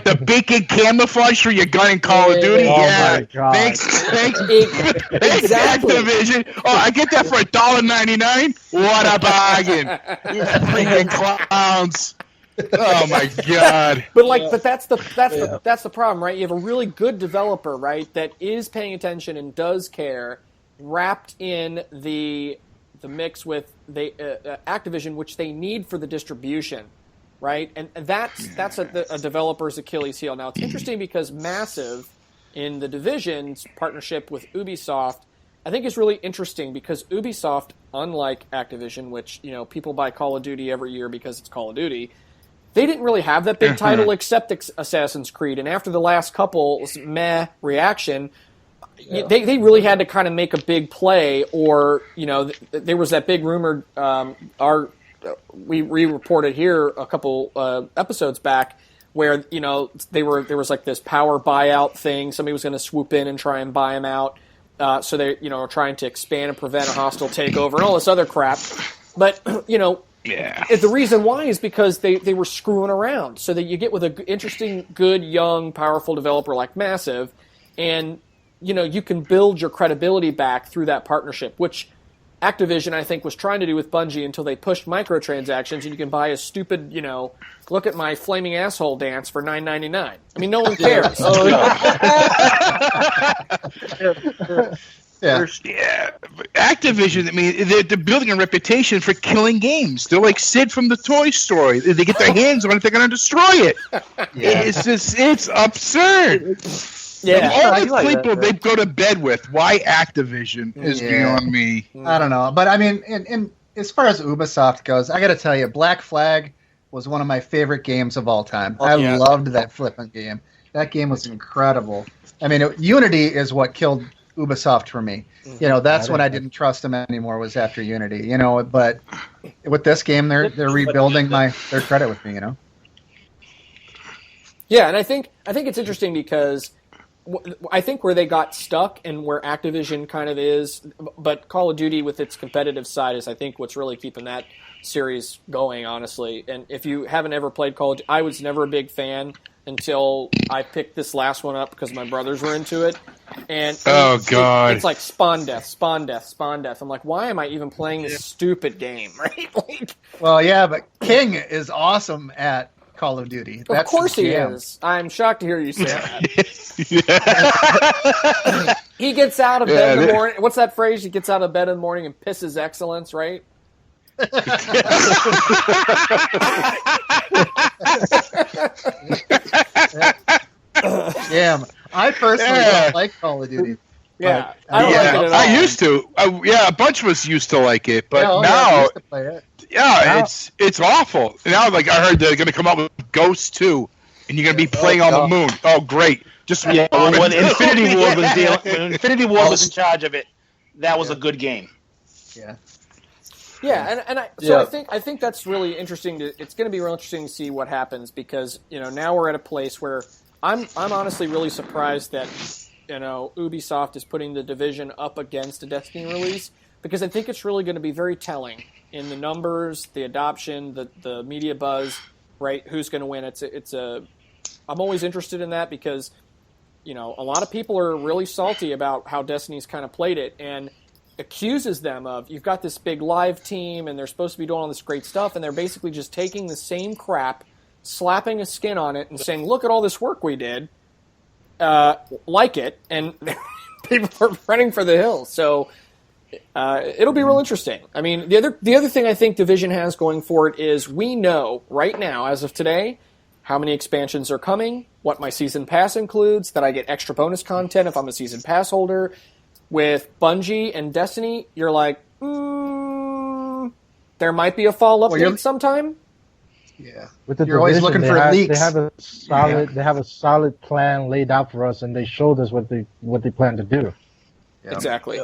the bacon camouflage for your gun in Call of Duty. My God. Thanks, exactly. Activision. Oh, I get that for $1.99. What a bargain! You freaking clowns. Oh my God! But that's the problem, right? You have a really good developer, right, that is paying attention and does care, wrapped in the mix with Activision, which they need for the distribution, right? And that's a developer's Achilles heel. Now it's interesting because Massive, in the Division's partnership with Ubisoft, I think is really interesting because Ubisoft, unlike Activision, which people buy Call of Duty every year because it's Call of Duty, they didn't really have that big title except Assassin's Creed. And after the last couple meh reaction, they really had to kind of make a big play, or there was that big rumor. We reported here a couple episodes back where there was like this power buyout thing. Somebody was going to swoop in and try and buy them out. So they are trying to expand and prevent a hostile takeover and all this other crap. But the reason why is because they were screwing around. So that you get with an interesting, good, young, powerful developer like Massive, and you can build your credibility back through that partnership, which Activision, I think, was trying to do with Bungie until they pushed microtransactions, and you can buy a stupid, look at my flaming asshole dance for $9.99. I mean, no one cares. Yeah. Activision, I mean, they're building a reputation for killing games. They're like Sid from the Toy Story. They get their hands on it, they're going to destroy it. It's absurd. Yeah, all the people they go to bed with. Why Activision is beyond me. I don't know, but I mean, and as far as Ubisoft goes, I got to tell you, Black Flag was one of my favorite games of all time. I loved that flippant game. That game was incredible. I mean, Unity is what killed Ubisoft for me. That's when I didn't trust them anymore. Was after Unity. But with this game, they're rebuilding their credit with me. Yeah, and I think it's interesting because I think where they got stuck and where Activision kind of is, but Call of Duty with its competitive side is, I think, what's really keeping that series going, honestly. And if you haven't ever played Call of Duty, I was never a big fan until I picked this last one up because my brothers were into it. And God, it's like spawn death. I'm like, why am I even playing this stupid game, right? Well, yeah, but King is awesome at Call of Duty. Of course he is. I'm shocked to hear you say that. He gets out of bed in the morning. What's that phrase? He gets out of bed in the morning and pisses excellence, right? Yeah, I personally don't like Call of Duty. Yeah, I don't like it at all. I used to. A bunch of us used to like it, but now, I used to play it. It's awful. Now, like I heard they're going to come out with Ghost 2, and you're going to be playing on the moon. Oh, great! Just when Infinity Ward was in charge of it, that was a good game. Yeah. Yeah, I think that's really interesting. It's going to be real interesting to see what happens because now we're at a place where I'm honestly really surprised that Ubisoft is putting the Division up against a Destiny release because I think it's really going to be very telling in the numbers, the adoption, the media buzz, right? Who's going to win? I'm always interested in that because a lot of people are really salty about how Destiny's kind of played it and accuses them of, you've got this big live team and they're supposed to be doing all this great stuff and they're basically just taking the same crap, slapping a skin on it and saying, look at all this work we did, like it, and people are running for the hills. So it'll be real interesting. I mean, the other thing I think Division has going for it is we know right now, as of today, how many expansions are coming, what my season pass includes, that I get extra bonus content if I'm a season pass holder. With Bungie and Destiny, you're like, there might be a fall update sometime. Yeah, you're always looking for leaks. They have a solid plan laid out for us, and they showed us what they plan to do. Yeah. Exactly.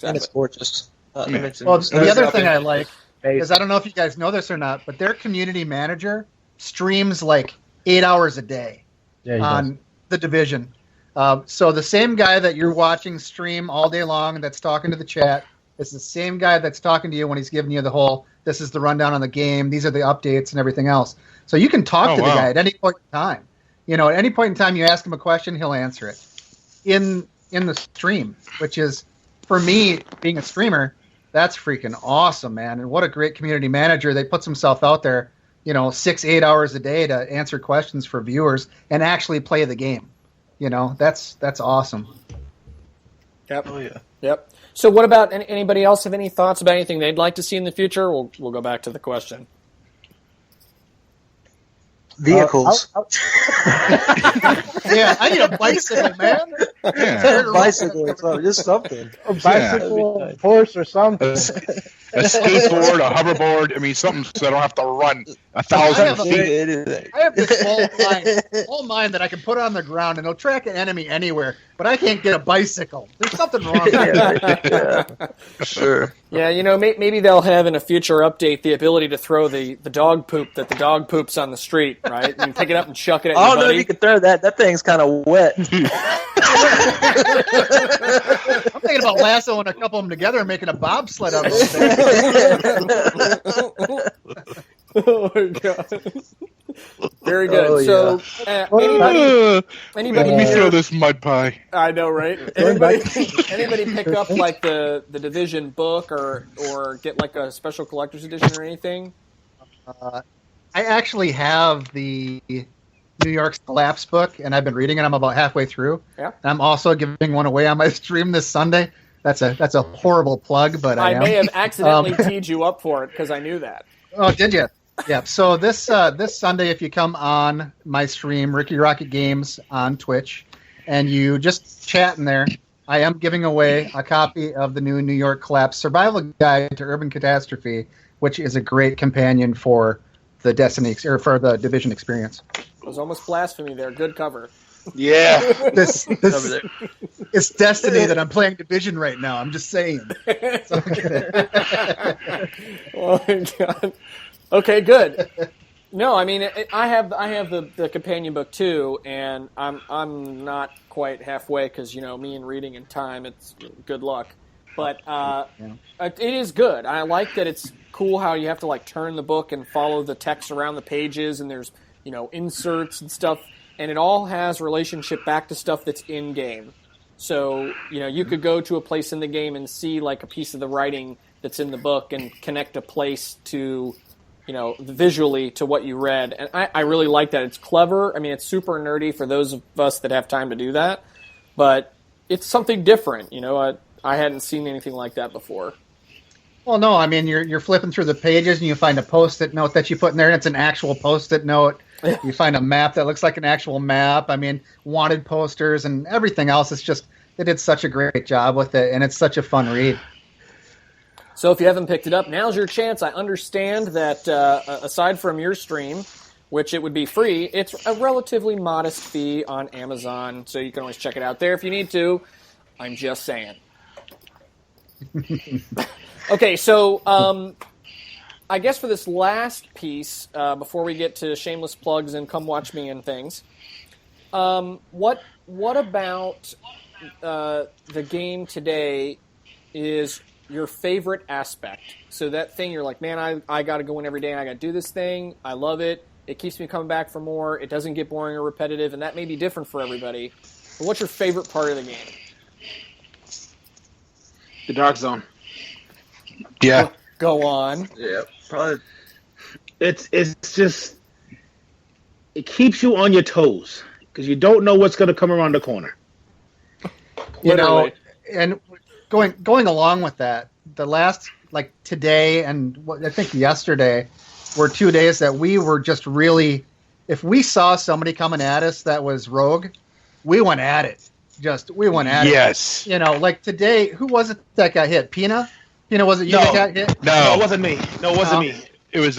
And it's gorgeous. The other thing I like is, I don't know if you guys know this or not, but their community manager streams like 8 hours a day on the Division. So the same guy that you're watching stream all day long that's talking to the chat is the same guy that's talking to you when he's giving you the whole, this is the rundown on the game, these are the updates and everything else. So you can talk to the guy at any point in time. At any point in time you ask him a question, he'll answer it in the stream, which is, for me, being a streamer, that's freaking awesome, man. And what a great community manager. They puts himself out there, 6-8 hours a day to answer questions for viewers and actually play the game. That's awesome. Yep. Oh yeah. Yep. So, what about anybody else? Have any thoughts about anything they'd like to see in the future? We'll go back to the question. Vehicles. Yeah, I need a bicycle, man. Yeah. A bicycle or something. Just something. A bicycle, a horse, or something. A skateboard, a hoverboard. I mean, something so I don't have to run 1,000 feet. I have this whole mine that I can put on the ground and it'll track an enemy anywhere, but I can't get a bicycle. There's something wrong with it. Yeah, sure. Yeah, you know, maybe they'll have in a future update the ability to throw the dog poop that the dog poops on the street, right? You can pick it up and chuck it at I your don't know if buddy. you can throw that. That thing's kind of wet. I'm thinking about lassoing a couple of them together and making a bobsled out of those things. Oh my god! Very good. Oh, so, anybody Let me here- throw this mud pie. I know, right? Anybody pick up like the Division book or get like a special collector's edition or anything? I actually have the New York's Collapse book, and I've been reading it. I'm about halfway through. Yeah. And I'm also giving one away on my stream this Sunday. That's a horrible plug, but I am. may have accidentally teed you up for it because I knew that. Oh, did you? Yeah. So this Sunday, if you come on my stream, Ricky Rocket Games on Twitch, and you just chat in there, I am giving away a copy of the new New York Collapse Survival Guide to Urban Catastrophe, which is a great companion for the for the Division experience. It was almost blasphemy there. Good cover. Yeah. This it's destiny that I'm playing Division right now. I'm just saying. So, Oh my god. Okay, good. No, I mean I have the companion book too, and I'm not quite halfway because me and reading in time, it's good luck. But it is good. I like that it's cool how you have to like turn the book and follow the text around the pages, and there's inserts and stuff, and it all has relationship back to stuff that's in game. So you could go to a place in the game and see like a piece of the writing that's in the book and connect a place to visually to what you read, and I really like that. It's clever. I mean, it's super nerdy for those of us that have time to do that, but it's something different. I hadn't seen anything like that before. well, no, I mean you're flipping through the pages and you find a Post-it note that you put in there, and it's an actual Post-it note. You find a map that looks like an actual map. I mean, wanted posters and everything else. It's just they did such a great job with it, and it's such a fun read. So if you haven't picked it up, now's your chance. I understand that aside from your stream, which it would be free, it's a relatively modest fee on Amazon, so you can always check it out there if you need to. I'm just saying. Okay, so I guess for this last piece, before we get to shameless plugs and come watch me and things, what about the game today is your favorite aspect? So that thing you're like, man, I got to go in every day. I got to do this thing. I love it. It keeps me coming back for more. It doesn't get boring or repetitive, and that may be different for everybody. But what's your favorite part of the game? The Dark Zone. Yeah. Go on. Yeah, probably. It's just it keeps you on your toes because you don't know what's going to come around the corner. Literally. And going along with that, the last like today and I think yesterday were 2 days that we were just really, if we saw somebody coming at us that was rogue, we went at it. We went at it. Yes. Like today, who was it that got hit? Pina? Was it you that got hit? No, it wasn't me. No, it wasn't me. It was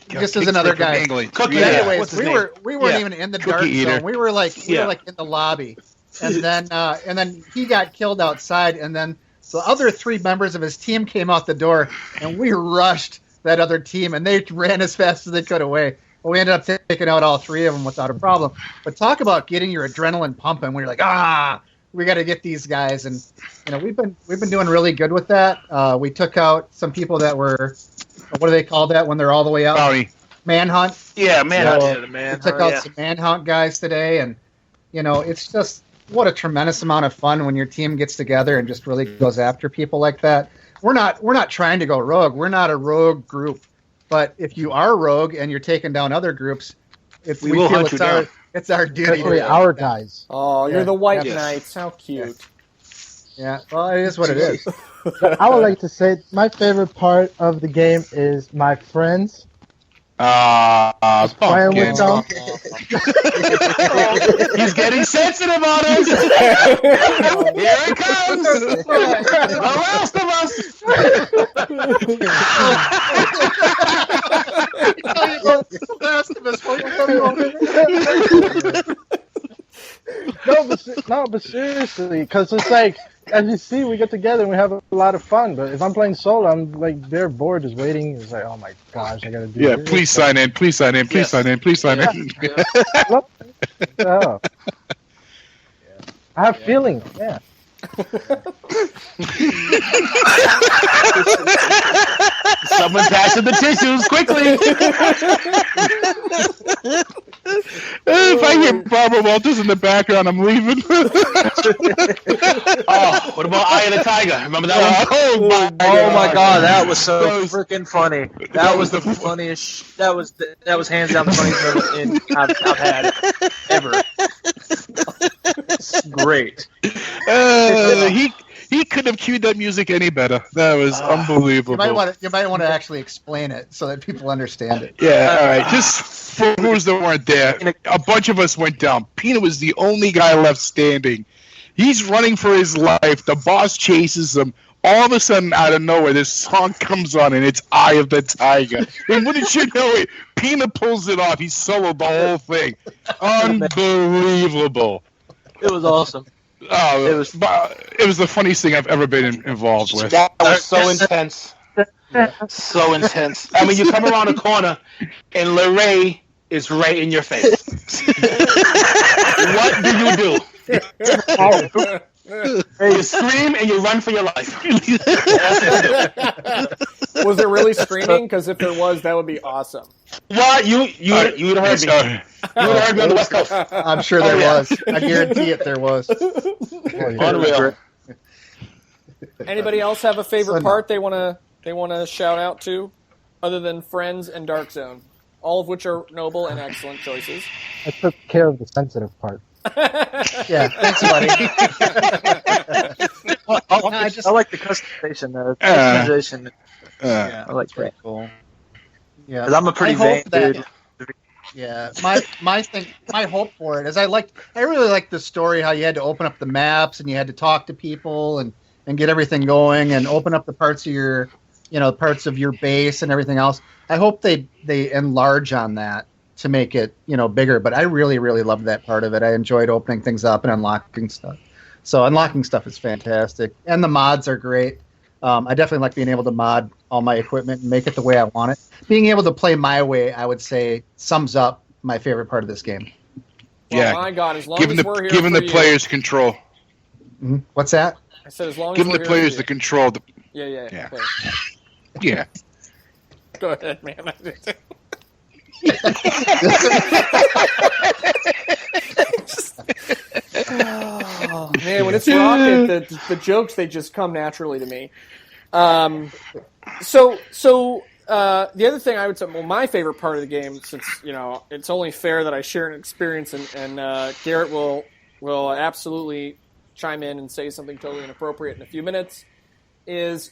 Just as another guy. Cookie. But Yeah. anyways, What's his we name? weren't even in the dark Eater. zone. We were like in the lobby, and then he got killed outside, and then the other 3 members of his team came out the door, and we rushed that other team, and they ran as fast as they could away. But we ended up taking out all 3 of them without a problem. But talk about getting your adrenaline pumping when you're like, we got to get these guys, and we've been doing really good with that. We took out some people that were, what do they call that when they're all the way out? Bounty. Manhunt. Yeah, manhunt. So we took out some manhunt guys today, and it's just what a tremendous amount of fun when your team gets together and just really goes after people like that. We're not trying to go rogue. We're not a rogue group, but if you are rogue and you're taking down other groups, we will hunt you down. It's our duty. Especially our guys. Oh, you're the White Yes. Knights. How cute. Yeah, well, it is what it is. I would like to say my favorite part of the game is my friends. Playing with them. He's getting sensitive on us. Here it comes. The Last of Us. No, but seriously, because it's like, as you see, we get together and we have a lot of fun. But if I'm playing solo, I'm like, they're bored, just waiting. It's like, oh my gosh, I gotta do this. Please sign in. Please sign in. Please sign in. Please sign in. Oh. I have feelings. Yeah. Someone passing the tissues quickly. If I hear Barbara Walters in the background, I'm leaving. Oh, what about Eye of the Tiger? Remember that one? Oh my god, that was so freaking funny. That was the funniest. That was hands down the funniest moment I've had ever. It's great. He couldn't have cued that music any better. That was unbelievable. You might want to actually explain it so that people understand it. Yeah, all right. Just for those that weren't there, a bunch of us went down. Pina was the only guy left standing. He's running for his life. The boss chases him. All of a sudden, out of nowhere, this song comes on, and it's Eye of the Tiger. And wouldn't you know it, Pina pulls it off. He soloed the whole thing. Unbelievable. It was awesome. Oh, it was the funniest thing I've ever been involved with. That was so intense. So intense. I mean, you come around a corner, and LeRae is right in your face. What do you do? You scream and you run for your life. Was there really screaming? Because if there was, that would be awesome. What? You would have heard me. You would have heard me on the West Coast. I'm sure there was. I guarantee it there was. Unreal. Anybody else have a favorite part they want to shout out to, other than Friends and Dark Zone, all of which are noble and excellent choices? I took care of the sensitive part. Yeah, thanks, buddy. I like the customization. Customization. I like that. Cool. Yeah, 'cause I'm a pretty vain dude. Yeah, my hope for it is I really like the story, how you had to open up the maps and you had to talk to people and get everything going and open up the parts of your base and everything else. I hope they enlarge on that to make it bigger. But I really, really loved that part of it. I enjoyed opening things up and unlocking stuff. So unlocking stuff is fantastic, and the mods are great. I definitely like being able to mod all my equipment and make it the way I want it. Being able to play my way, I would say, sums up my favorite part of this game. Well, my God, as long as we're here giving for the players control. Mm-hmm. What's that? I said as long as giving we're the here players for the you. control. Yeah. Yeah. Go ahead, man. Oh, man, when it's Rocket, the jokes, they just come naturally to me. So the other thing I would say, well, my favorite part of the game, since it's only fair that I share an experience, and Garrett will absolutely chime in and say something totally inappropriate in a few minutes.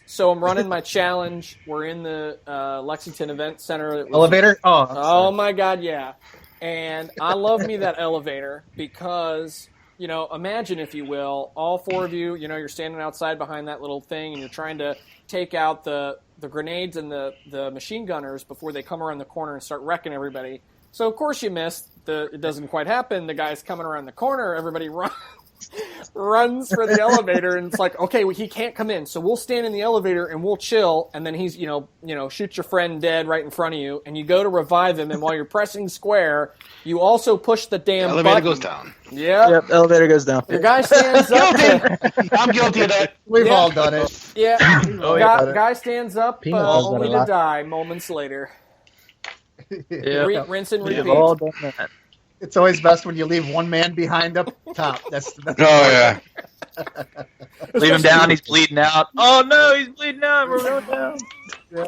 So I'm running my challenge. We're in the Lexington Event Center. Elevator? Oh my God, yeah. And I love me that elevator because, imagine, if you will, all four of you, you're standing outside behind that little thing and you're trying to take out the grenades and the machine gunners before they come around the corner and start wrecking everybody. So, of course, you missed. It doesn't quite happen. The guy's coming around the corner. Everybody runs for the elevator, and it's like, okay, well, he can't come in, so we'll stand in the elevator and we'll chill, and then he's shoot your friend dead right in front of you, and you go to revive him, and while you're pressing square, you also push the damn elevator button. goes down. Yep, elevator goes down. Your guy stands up. I'm guilty of that. We've all done it. Yeah, guy stands up only to die moments later. Rinse and repeat. We've all done that. It's always best when you leave one man behind up top. That's the best. Oh yeah. Leave him down. He's bleeding out. Oh no, he's bleeding out. We're going down. Yeah.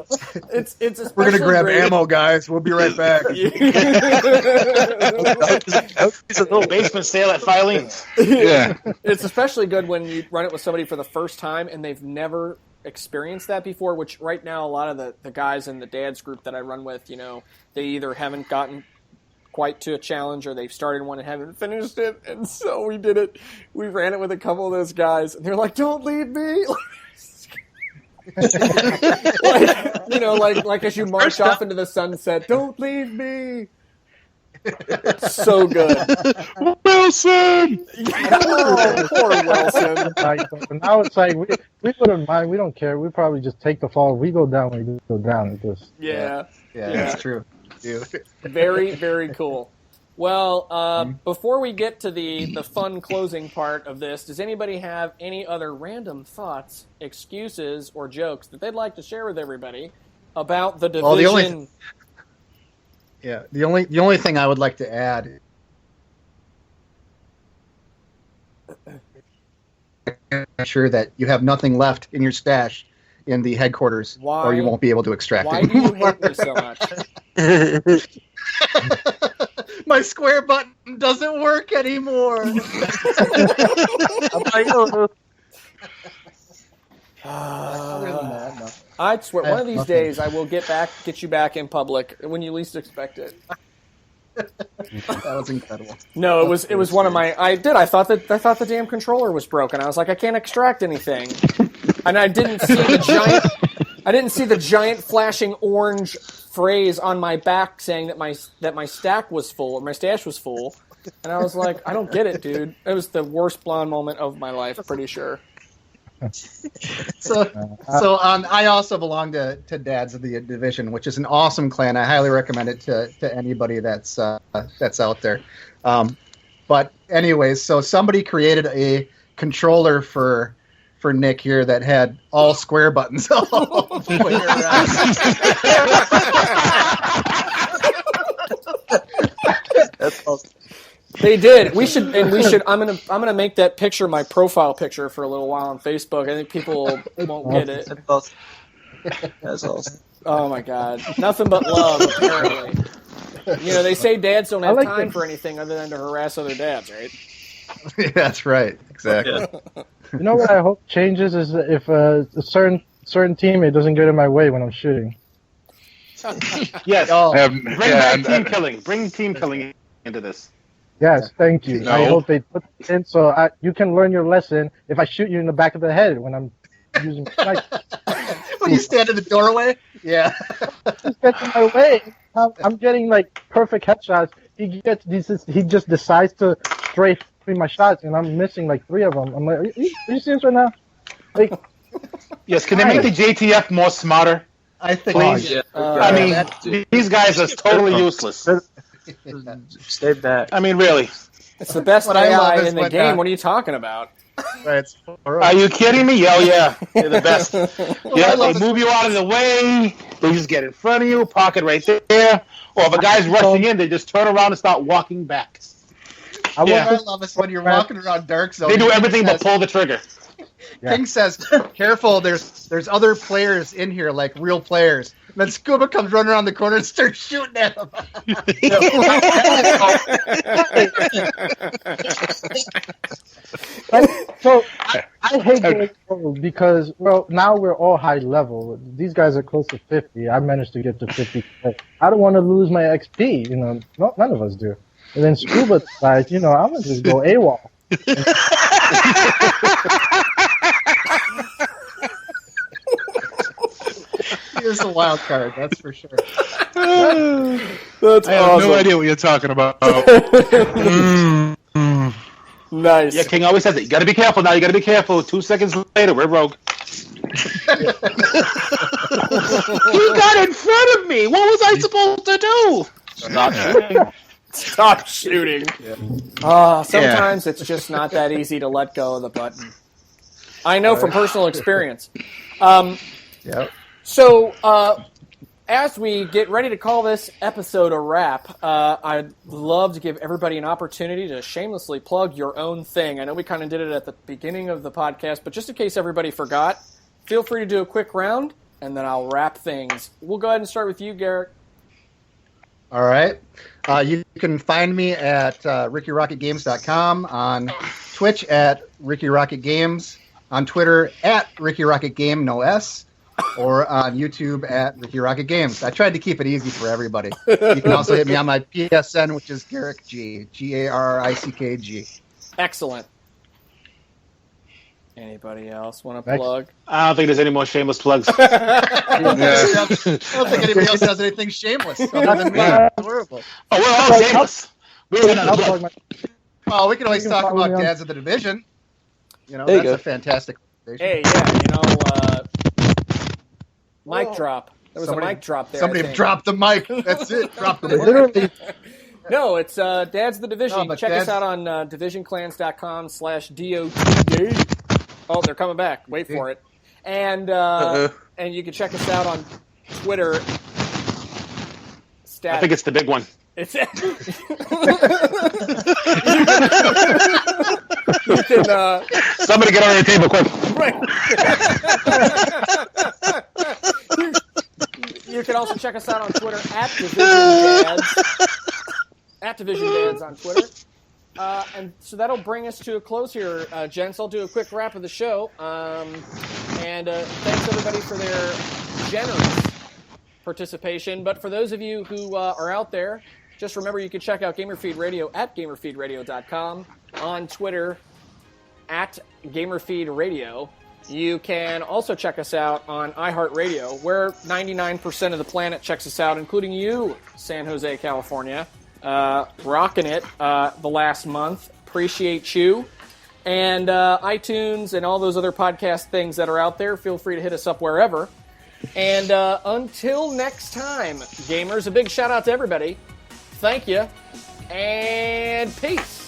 It's We're gonna grab ammo, guys. We'll be right back. It's a little basement sale at Filene's. Yeah. It's especially good when you run it with somebody for the first time and they've never experienced that before, which right now a lot of the guys in the dads group that I run with, they either haven't gotten quite to a challenge or they've started one and haven't finished it. And so we did it. We ran it with a couple of those guys, and they're like, "Don't leave me." like as you march off into the sunset, "Don't leave me." So good. Wilson! Oh, poor Wilson. Now it's like, we wouldn't mind. We don't care. We probably just take the fall. We go down, we go down. Yeah, that's true. Very, very cool. Well, before we get to the fun closing part of this, does anybody have any other random thoughts, excuses, or jokes that they'd like to share with everybody about the Division? The only thing I would like to add, make sure that you have nothing left in your stash in the headquarters, or you won't be able to extract it. Why do you hate me so much? My square button doesn't work anymore. I'd swear, one of these days I will get you back in public when you least expect it. That was incredible. No, it was one of my. I thought the damn controller was broken. I was like, I can't extract anything, and I didn't see the giant flashing orange phrase on my back saying that my stack was full or my stash was full, and I was like, I don't get it, dude. It was the worst blonde moment of my life, pretty sure. I also belong to Dads of the Division, which is an awesome clan. I highly recommend it to anybody that's out there. But anyways, so somebody created a controller for Nick here that had all square buttons. That's awesome. They did. We should. I'm gonna make that picture my profile picture for a little while on Facebook. I think people won't get it. That's awesome. That's awesome. Oh my God! Nothing but love, apparently. They say dads don't have time for anything other than to harass other dads, right? Yeah, that's right. Exactly. You know what I hope changes is if a certain teammate doesn't get in my way when I'm shooting. Yes. Bring team killing into this. Yes, thank you. No. I hope they put it in so you can learn your lesson if I shoot you in the back of the head when I'm using sniper. When you stand in the doorway? Yeah. He gets in my way. I'm getting perfect headshots. He just decides to strafe between my shots, and I'm missing 3 of them. I'm like, are you serious right now? Yes, can they make the JTF more smarter? I think. Please. These guys are totally useless. Stay back. I mean, really. It's the best What I love AI is in the when, game. What are you talking about? Are you kidding me? Oh, yeah. They're the best. I love they move you out of the way. They just get in front of you, park it right there. Or if a guy's rushing in, they just turn around and start walking back. What I love is when you're walking around Dark Zone. They do everything but pull the trigger. King says, "Careful! There's other players in here, like real players." And then Scuba comes running around the corner and starts shooting at him. So I hate going forward because now we're all high level. These guys are close to 50. I managed to get to 50. I don't want to lose my XP. None of us do. And then Scuba decides, I'm gonna just go AWOL. He is a wild card, that's for sure. That's I have no idea what you're talking about. Nice. Yeah, King always says it. You got to be careful now. You got to be careful. 2 seconds later, we're rogue. You got in front of me. What was I supposed to do? Not shooting. Stop shooting. Sometimes it's just not that easy to let go of the button. I know from personal experience. Yep. So, as we get ready to call this episode a wrap, I'd love to give everybody an opportunity to shamelessly plug your own thing. I know we kind of did it at the beginning of the podcast, but just in case everybody forgot, feel free to do a quick round, and then I'll wrap things. We'll go ahead and start with you, Garrett. All right. You can find me at RickyRocketGames.com, on Twitch at RickyRocketGames, on Twitter at Ricky Rocket Game, no S, or on YouTube at Ricky Rocket Games. I tried to keep it easy for everybody. You can also hit me on my PSN, which is Garrick G, Garrickg. Excellent. Anybody else want to plug? I don't think there's any more shameless plugs. I don't think anybody else has anything shameless other than me. It's horrible. Oh, we're all shameless. Well, we can always talk about Dads of the Division. You know, that's a fantastic Hey, yeah, mic drop. There was a mic drop there. Somebody dropped the mic. That's it. Drop the mic. Literally. No, it's Dads of the Division. Check us out on divisionclans.com/DOTD. Oh, they're coming back. Wait for it. And you can check us out on Twitter. I think it's the big one. It's you can, somebody get on the table quick. Right. You can also check us out on Twitter at Division Dads. At Division Dads on Twitter. And so that'll bring us to a close here, gents. I'll do a quick wrap of the show. And thanks everybody for their generous participation. But for those of you who are out there, just remember you can check out GamerFeed Radio at GamerFeedRadio.com, on Twitter at GamerFeed Radio. You can also check us out on iHeartRadio, where 99% of the planet checks us out, including you, San Jose, California. Rocking it the last month. Appreciate you. And iTunes and all those other podcast things that are out there, feel free to hit us up wherever. And until next time, gamers, a big shout out to everybody. Thank you, and peace.